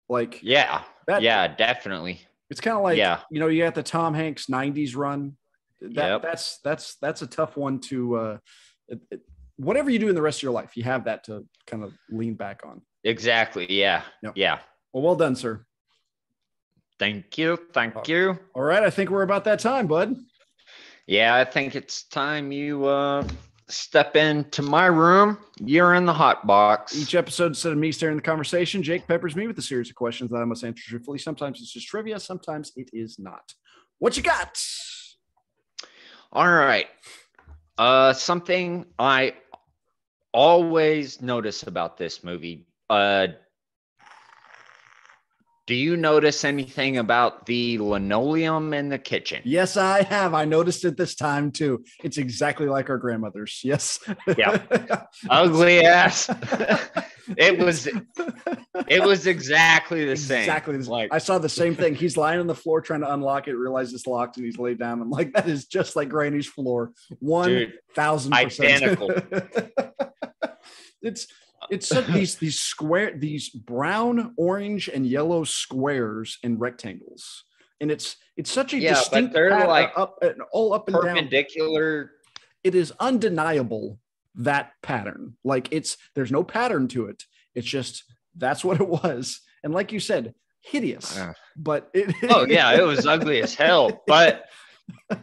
Like, definitely. It's kind of like, you got the Tom Hanks 90s run. That's a tough one to, whatever you do in the rest of your life, you have that to kind of lean back on. Exactly. Yeah. Yep. Yeah. Well done, sir. Thank you. You. All right. I think we're about that time, bud. Yeah. I think it's time you step into my room. You're in the hot box. Each episode, instead of me steering the conversation, Jake peppers me with a series of questions that I must answer truthfully. Sometimes it's just trivia. Sometimes it is not. What you got? All right. Something I always notice about this movie. Do you notice anything about the linoleum in the kitchen? Yes, I have. I noticed it this time too. It's exactly like our grandmother's. Yes. Yeah. Ugly ass. It was exactly the same. Exactly. Like, I saw the same thing. He's lying on the floor trying to unlock it, realize it's locked, and he's laid down. I'm like, that is just like Granny's floor. 1,000%. Identical. It's these brown, orange, and yellow squares and rectangles, and it's such a distinct. But they're pattern, like all up and down. perpendicular. It is undeniable, that pattern. Like, there's no pattern to it. It's just that's what it was, and like you said, hideous. But it was ugly as hell. But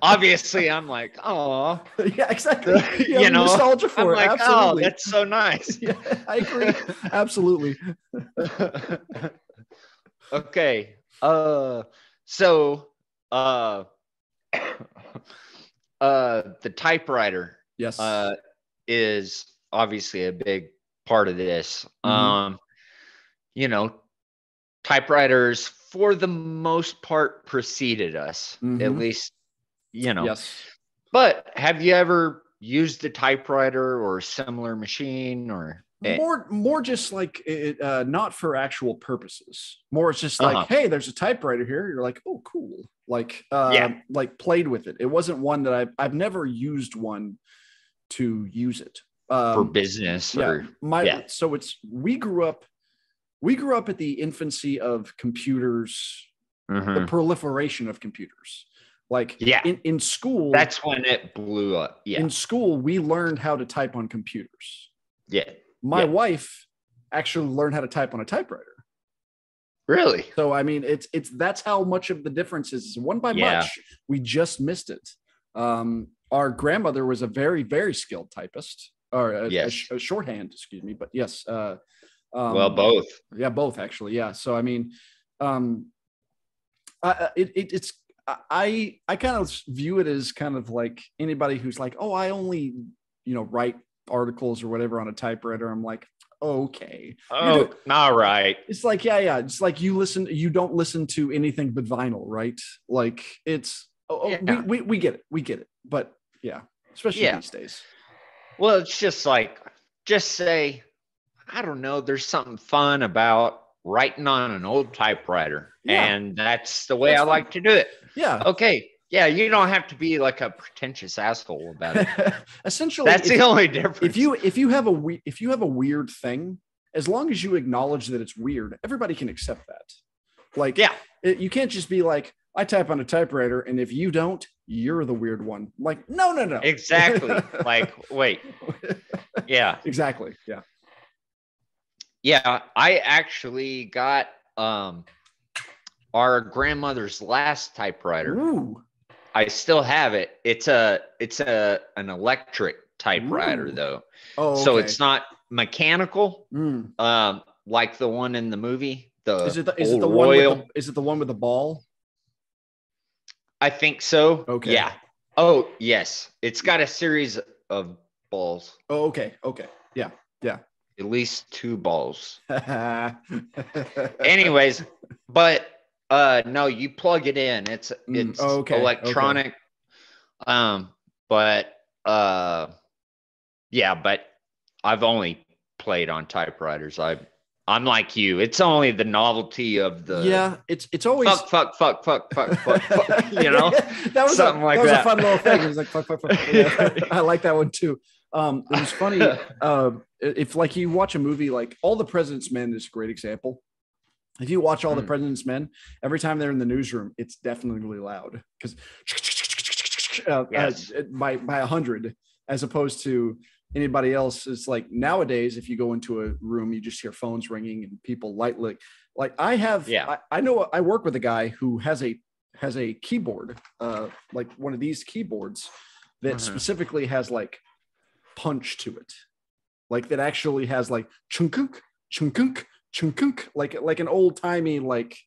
obviously, I'm like, oh, yeah, exactly. You know, nostalgia for I'm it. like, Absolutely. oh, that's so nice. Yeah, I agree. Absolutely. Okay. The typewriter, yes, is obviously a big part of this. Mm-hmm. You know, typewriters for the most part preceded us, Mm-hmm. at least, you know. Yes. But have you ever used a typewriter or a similar machine, or more just like it, not for actual purposes. More it's just like, hey, there's a typewriter here. You're like, oh, cool. Like, like played with it. It wasn't one that I've never used one to use it for business. So we grew up at the infancy of computers, the proliferation of computers. Like, in school, that's when it blew up. Yeah. In school, we learned how to type on computers. Yeah. My wife actually learned how to type on a typewriter. Really? So, I mean, that's how much of the difference is. One by much, we just missed it. Our grandmother was a very, very skilled typist, or a shorthand, excuse me. But yes. Well, both. Yeah, both actually. Yeah. So, I mean, I kind of view it as kind of like anybody who's like, oh, I only, write articles or whatever on a typewriter. I'm like, okay. Oh, all right. It's like, yeah. It's like you don't listen to anything but vinyl, right? Like, it's, we get it. But yeah, especially these days. Well, it's just like, just say, I don't know, there's something fun about writing on an old typewriter. Yeah. And that's the way I like to do it. Yeah. Okay. Yeah. You don't have to be like a pretentious asshole about it. Essentially, that's the only difference. If you have a weird thing, as long as you acknowledge that it's weird, everybody can accept that. Like, you can't just be like, I type on a typewriter, and if you don't, you're the weird one. Like, no. Exactly. Like, wait. Yeah. Exactly. Yeah. Yeah, I actually got our grandmother's last typewriter. Ooh. I still have it. It's an electric typewriter. Ooh. Though. Oh, okay. So it's not mechanical. Like the one in the movie. Is it the one with the ball? I think so. Okay. Yeah. Oh, yes. It's got a series of balls. Oh, okay. Yeah. At least 2 balls. Anyways, but no, you plug it in. It's electronic. Okay. But I've only played on typewriters. I'm like you. It's only the novelty of the it's always fuck. You know, that was something like that. Was a fun little thing. It was like fuck. Yeah. I like that one too. It was funny. If like you watch a movie like All the President's Men is a great example. If you watch All the President's Men, every time they're in the newsroom, it's definitely really loud because by 100, as opposed to anybody else. It's like nowadays, if you go into a room, you just hear phones ringing and people like I have. Yeah. I know I work with a guy who has a keyboard, like one of these keyboards that specifically has like punch to it, like that actually has like chunkunk, like an old timey like.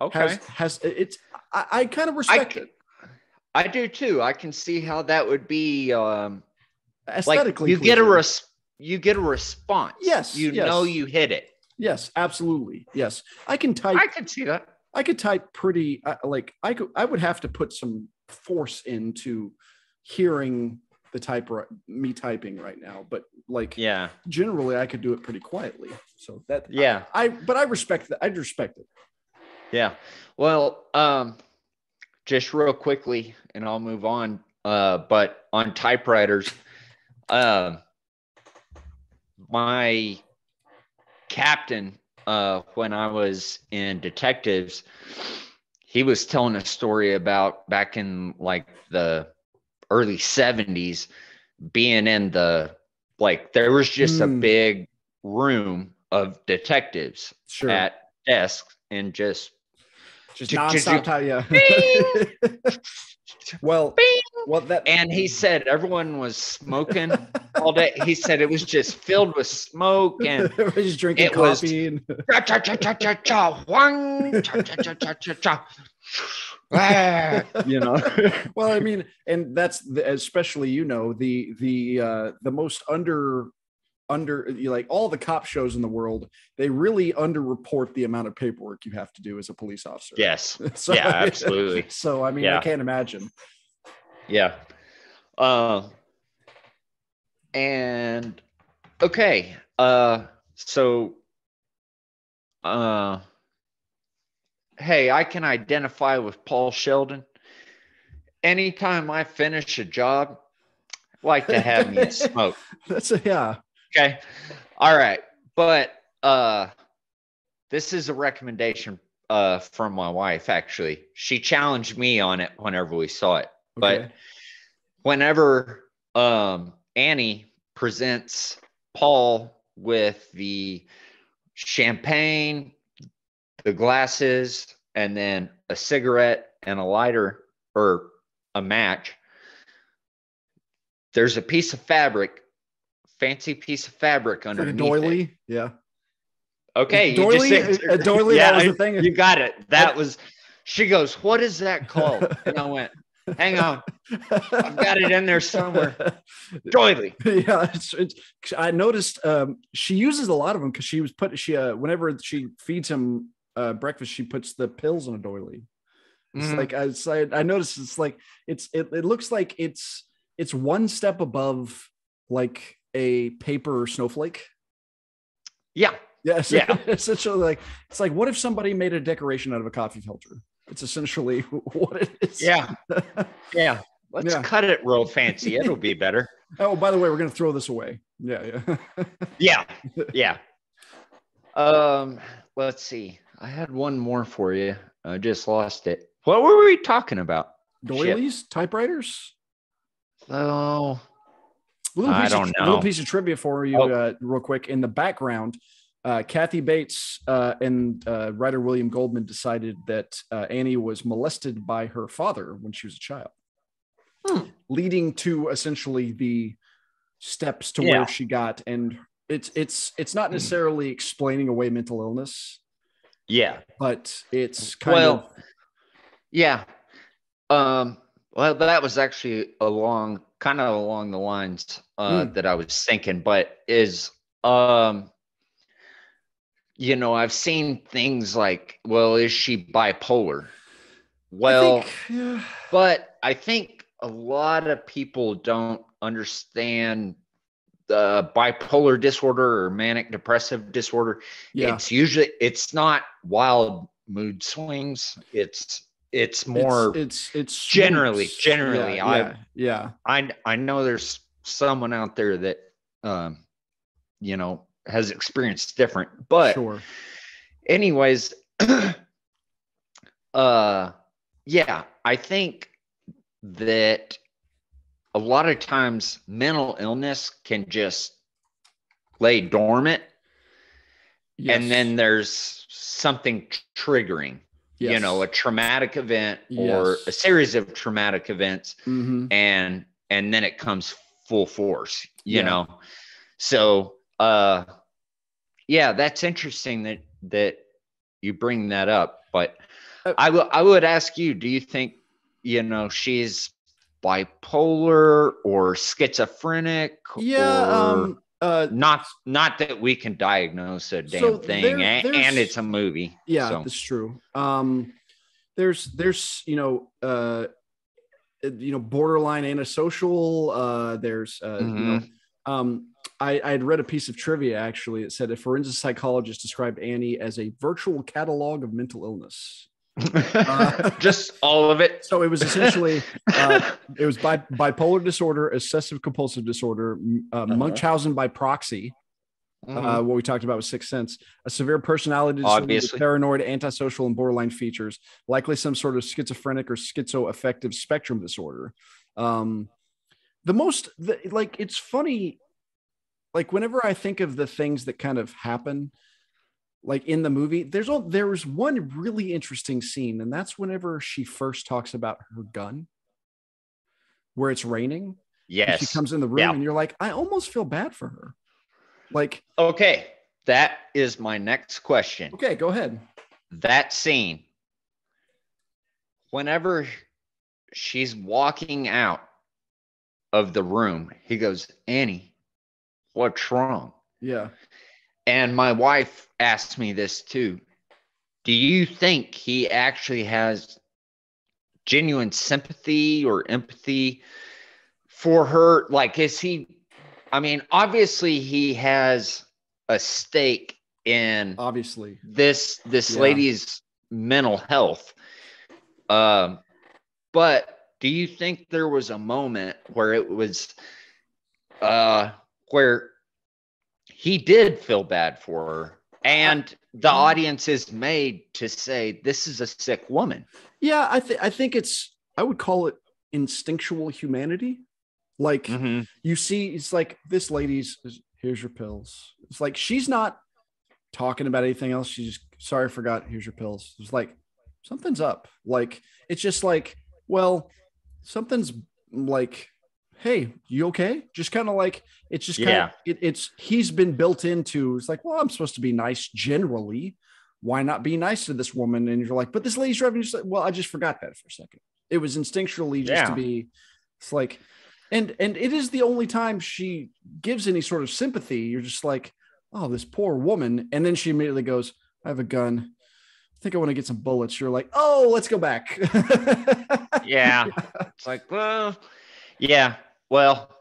Okay. Has it's I kind of respect it. I do too. I can see how that would be. Aesthetically, like you get you get a response. Yes, You yes. know you hit it. Yes, absolutely. Yes. I can type. I can see that. I could type pretty I would have to put some force into hearing me typing right now, but generally I could do it pretty quietly. So that but I respect that. I'd respect it. Yeah. Well, just real quickly and I'll move on. But on typewriters, my captain, when I was in detectives, he was telling a story about back in like the early 70s being in there was just a big room of detectives at desks and just nonstop time. Yeah. And he said everyone was smoking all day. He said it was just filled with smoke and just drinking coffee. Well, I mean, and that's especially the most under like all the cop shows in the world, they really underreport the amount of paperwork you have to do as a police officer. Yes. So, yeah, absolutely. So I mean, I can't imagine. Yeah. And okay. So hey, I can identify with Paul Sheldon. Anytime I finish a job, I like to have me a smoke. Okay. All right. But this is a recommendation from my wife, actually. She challenged me on it whenever we saw it. Okay. But whenever Annie presents Paul with the champagne, the glasses, and then a cigarette and a lighter or a match, there's a piece of fabric, fancy piece of fabric underneath like a doily. It. Yeah. Okay. A doily. Yeah, that was the thing. You got it. She goes, what is that called? And I went, hang on. I've got it in there somewhere. Doily. Yeah. I noticed she uses a lot of them because whenever she feeds him breakfast, she puts the pills in a doily. It's like I noticed it's like it looks like it's one step above like a paper snowflake. Yeah. Yes. Yeah. Essentially, it's like what if somebody made a decoration out of a coffee filter? It's essentially what it is. Yeah. Yeah. Let's cut it real fancy. It'll be better. Oh, by the way, we're gonna throw this away. Yeah. Yeah. Let's see. I had one more for you. I just lost it. What were we talking about? Doilies, typewriters. Oh, I don't know. A little piece of trivia for you, real quick. In the background, Kathy Bates and writer William Goldman decided that Annie was molested by her father when she was a child, leading to essentially the steps to where she got. And it's not necessarily explaining away mental illness. Yeah, but it's kind of. Yeah. Well, that was actually along the lines that I was thinking, but I've seen things like, well, is she bipolar? Well, but I think a lot of people don't understand the bipolar disorder or manic depressive disorder. Yeah. It's not wild mood swings. It's more it's generally. Yeah. I know there's someone out there that has experienced different, but anyways, I think that a lot of times mental illness can just lay dormant, and then there's something triggering. A traumatic event or a series of traumatic events, and then it comes full force, you know? So, that's interesting that you bring that up, but I would ask you, do you think, she's bipolar or schizophrenic? Not that we can diagnose a damn thing, and it's a movie. Yeah, so. that's true. There's borderline antisocial. I had read a piece of trivia actually. It said a forensic psychologist described Annie as a virtual catalog of mental illness. Just all of it. So it was essentially it was bipolar disorder, obsessive compulsive disorder, Munchausen by proxy. What we talked about was Sixth Sense, a severe personality disorder with paranoid, antisocial, and borderline features, likely some sort of schizophrenic or schizoaffective spectrum disorder. It's funny, like whenever I think of the things that kind of happen, like in the movie, there's one really interesting scene, and that's whenever she first talks about her gun, where it's raining. Yes, she comes in the room, and you're like, I almost feel bad for her. Like, okay, that is my next question. Okay, go ahead. That scene, whenever she's walking out of the room, he goes, Annie, what's wrong? Yeah. And my wife asked me this too. Do you think he actually has genuine sympathy or empathy for her? Like, is he, I mean, obviously he has a stake in this lady's mental health. But do you think there was a moment where it was where he did feel bad for her, and the audience is made to say this is a sick woman? Yeah, I think I would call it instinctual humanity. Like you see, it's like this lady's, here's your pills. It's like she's not talking about anything else. She's just, sorry, I forgot. Here's your pills. It's like something's up. Like it's just like, well, something's like, hey, you okay? Just kind of like, it's just kind of, he's been built into, it's like, well, I'm supposed to be nice generally. Why not be nice to this woman? And you're like, but this lady's driving. Just like, well, I just forgot that for a second. It was instinctually just to be, it's like, and it is the only time she gives any sort of sympathy. You're just like, oh, this poor woman. And then she immediately goes, I have a gun. I think I want to get some bullets. You're like, oh, let's go back. It's like, well, yeah. Well,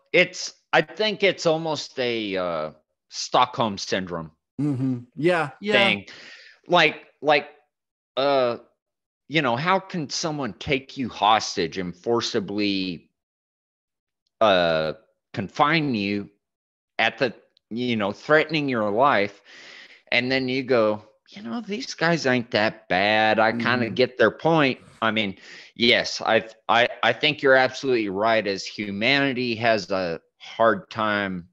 I think it's almost a Stockholm syndrome thing. Like, how can someone take you hostage and forcibly confine you at the, threatening your life, and then you go, these guys ain't that bad. I kind of get their point. I mean, yes, I think you're absolutely right. As humanity has a hard time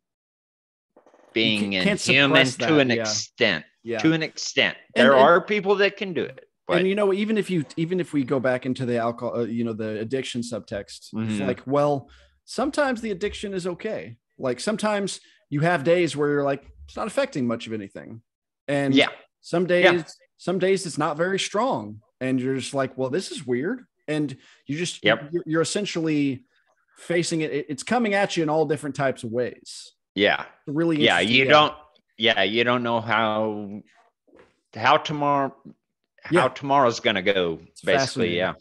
being inhuman to an extent. Yeah. To an extent, there are people that can do it. But, and even if we go back into the alcohol, the addiction subtext, it's like, well, sometimes the addiction is okay. Like sometimes you have days where you're like, it's not affecting much of anything, and some days it's not very strong, and you're just like, well, this is weird, and you just you're essentially facing it. It's coming at you in all different types of ways. Yeah, really. You don't know how tomorrow's gonna go. It's basically, yeah.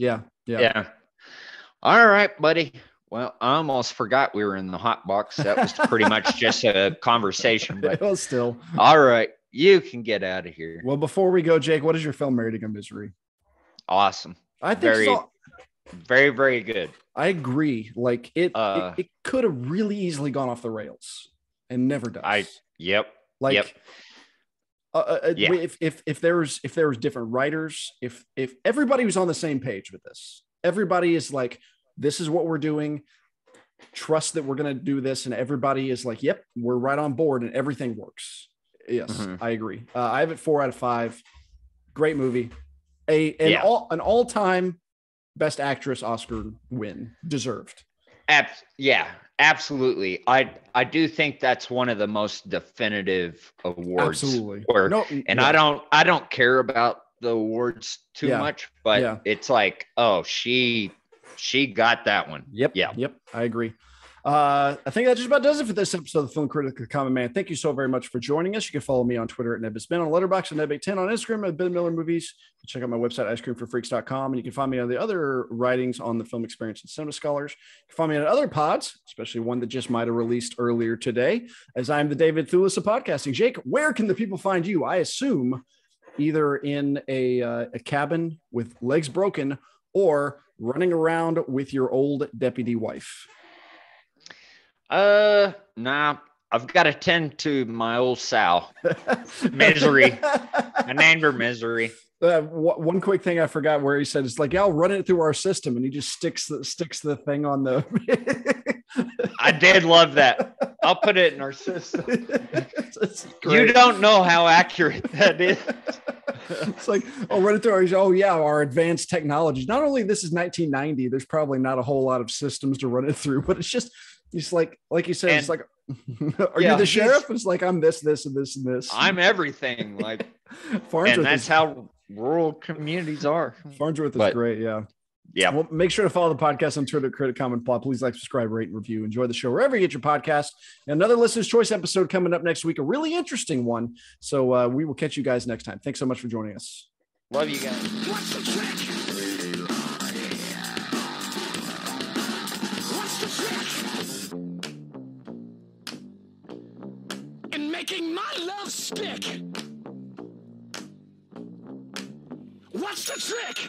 All right, buddy. Well, I almost forgot we were in the hot box. That was pretty much just a conversation. But well, still. All right, you can get out of here. Well, before we go, Jake, what is your film rating of Misery? Awesome. I think very, very good. I agree. Like it could have really easily gone off the rails and never does. If there was different writers, if everybody was on the same page with this, everybody is like, this is what we're doing. Trust that we're going to do this. And everybody is like, yep, we're right on board and everything works. Yes, I agree. I have it 4 out of 5. Great movie. An all-time Best Actress Oscar win. Deserved. Absolutely. I do think that's one of the most definitive awards. Absolutely. I don't care about the awards too much, but it's like, oh, she got that one. Yep. I agree. I think that just about does it for this episode of the Film Critic, the Common Man. Thank you so very much for joining us. You can follow me on Twitter at NebBizBen, on Letterboxd at Neb810, on Instagram at Ben Miller Movies. Check out my website, icecreamforfreaks.com, and you can find me on the other writings on the Film Experience and Cinema Scholars. You can find me on other pods, especially one that just might have released earlier today, as I'm the David Thewlis of podcasting. Jake, where can the people find you? I assume either in a cabin with legs broken or running around with your old deputy wife. Nah, I've got to tend to my old sow. Misery. I named her Misery. One quick thing I forgot where he said, it's like, yeah, I'll run it through our system. And he just sticks the thing on the. I did love that. I'll put it in our system. You don't know how accurate that is. It's like, I'll run it through our advanced technologies. Not only this is 1990, there's probably not a whole lot of systems to run it through, but it's like you said, it's like, are you the sheriff? It's like, I'm this, and this, and this. I'm everything. Like, and that's how rural communities are. Farnsworth is great. Yeah. Yeah. Well, make sure to follow the podcast on Twitter, Critic, Comment, Plot. Please like, subscribe, rate, and review. Enjoy the show wherever you get your podcast. Another Listener's Choice episode coming up next week, a really interesting one. So we will catch you guys next time. Thanks so much for joining us. Love you guys. What's the trick? What's the trick? In making my love stick. What's the trick?